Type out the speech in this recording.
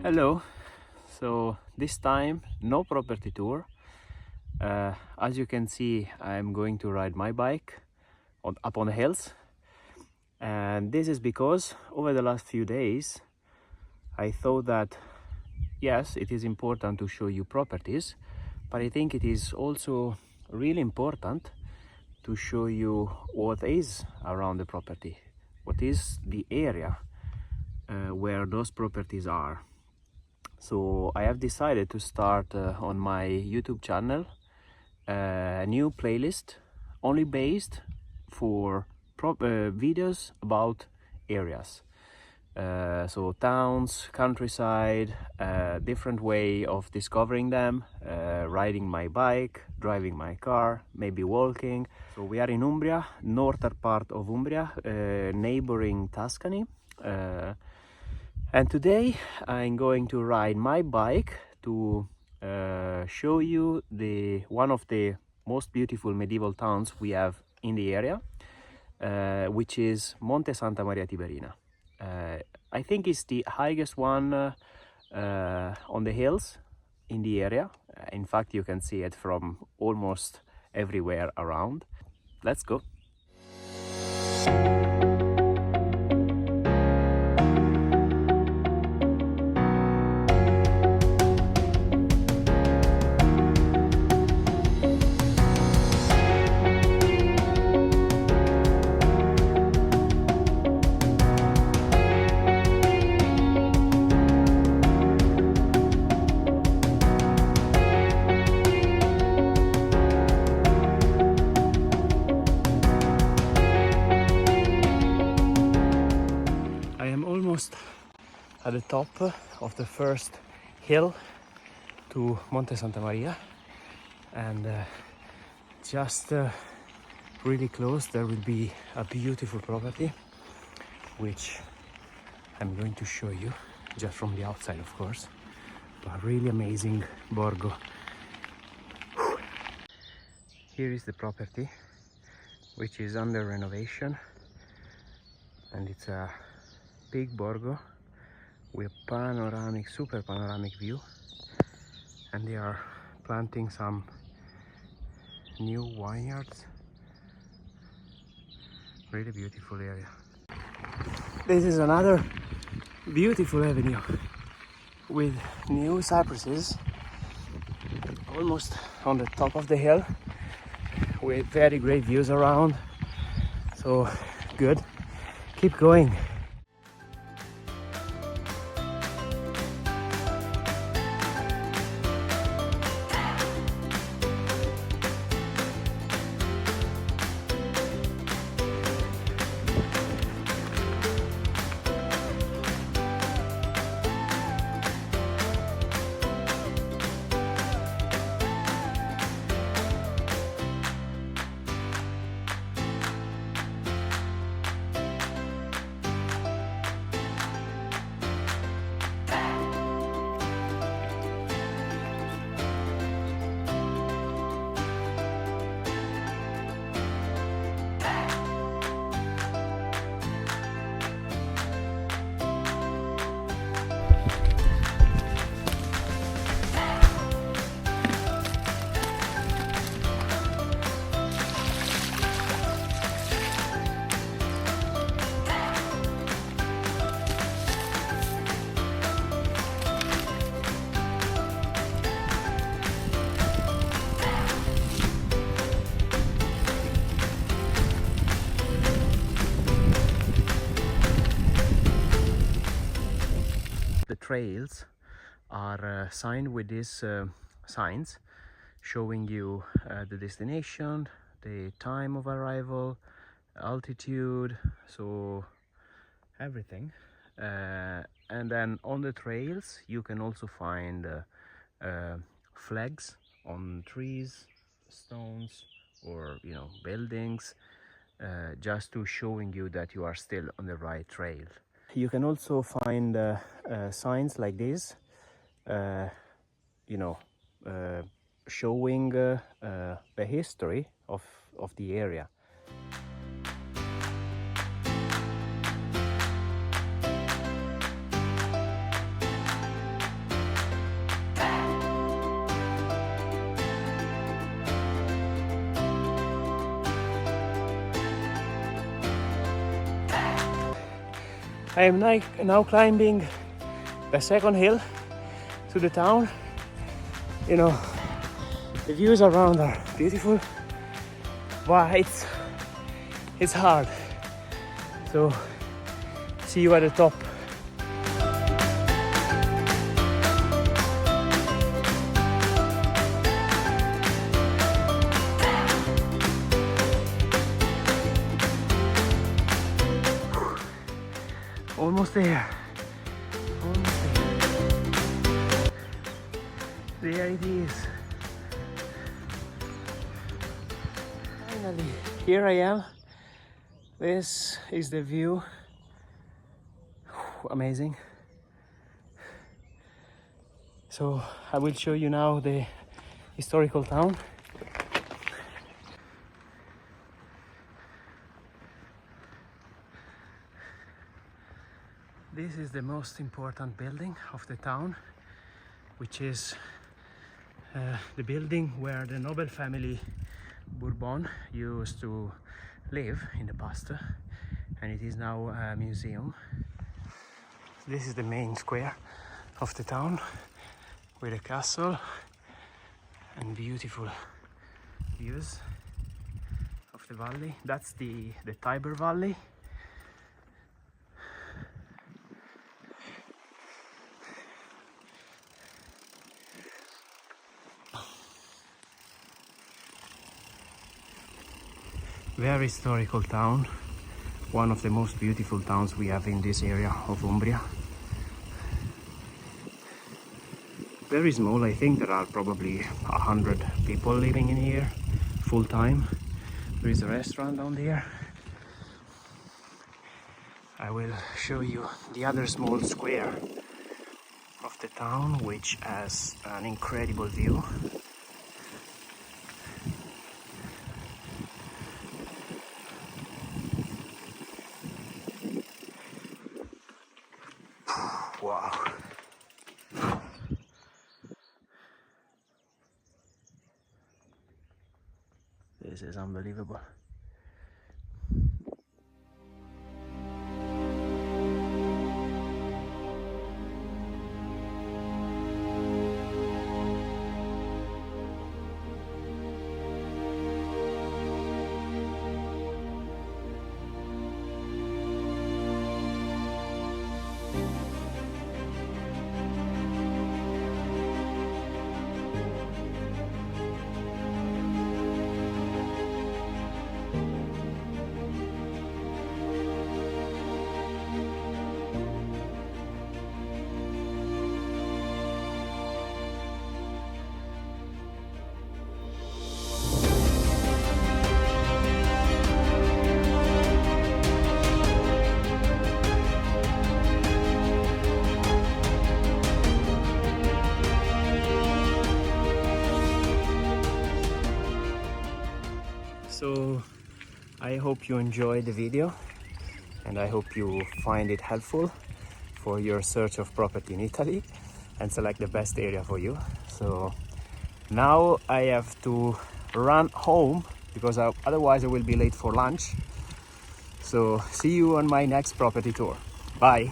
Hello, so this time no property tour. As you can see, I'm going to ride my bike up on the hills, and this is because over the last few days I thought that yes, it is important to show you properties, but I think it is also really important to show you what is around the property, what is the area where those properties are. So I have decided to start on my YouTube channel a new playlist only based for videos about areas. So towns, countryside, different way of discovering them, riding my bike, driving my car, maybe walking. So we are in Umbria, northern part of Umbria, neighboring Tuscany. And today I'm going to ride my bike to show you one of the most beautiful medieval towns we have in the area, which is Monte Santa Maria Tiberina. I think it's the highest one on the hills in the area. In fact, you can see it from almost everywhere around. Let's go. At the top of the first hill to Monte Santa Maria, and just really close there will be a beautiful property which I'm going to show you just from the outside, of course, but really amazing borgo. Here is the property which is under renovation, and it's a big borgo with panoramic, super panoramic view, and they are planting some new vineyards. Really beautiful area. This is another beautiful avenue with new cypresses almost on the top of the hill, with very great views around. So good, keep going. The trails are signed with these signs showing you the destination, the time of arrival, altitude, so everything. And then on the trails you can also find flags on trees, stones, or buildings, just to showing you that you are still on the right trail. You can also find signs like this, showing the history of the area. I am now climbing the second hill to the town. You know, the views around are beautiful, but it's hard. So see you at the top. Almost there. Almost there. There it is. Finally, here I am. This is the view. Amazing. So I will show you now the historical town. This is the most important building of the town, which is the building where the noble family Bourbon used to live in the past, and it is now a museum. This is the main square of the town with a castle and beautiful views of the valley. That's the Tiber Valley. Very historical town, one of the most beautiful towns we have in this area of Umbria. Very small, I think there are probably 100 people living in here full time. There is a restaurant down there. I will show you the other small square of the town, which has an incredible view. Wow. This is unbelievable. So I hope you enjoyed the video, and I hope you find it helpful for your search of property in Italy and select the best area for you. So now I have to run home because otherwise I will be late for lunch. So see you on my next property tour. Bye.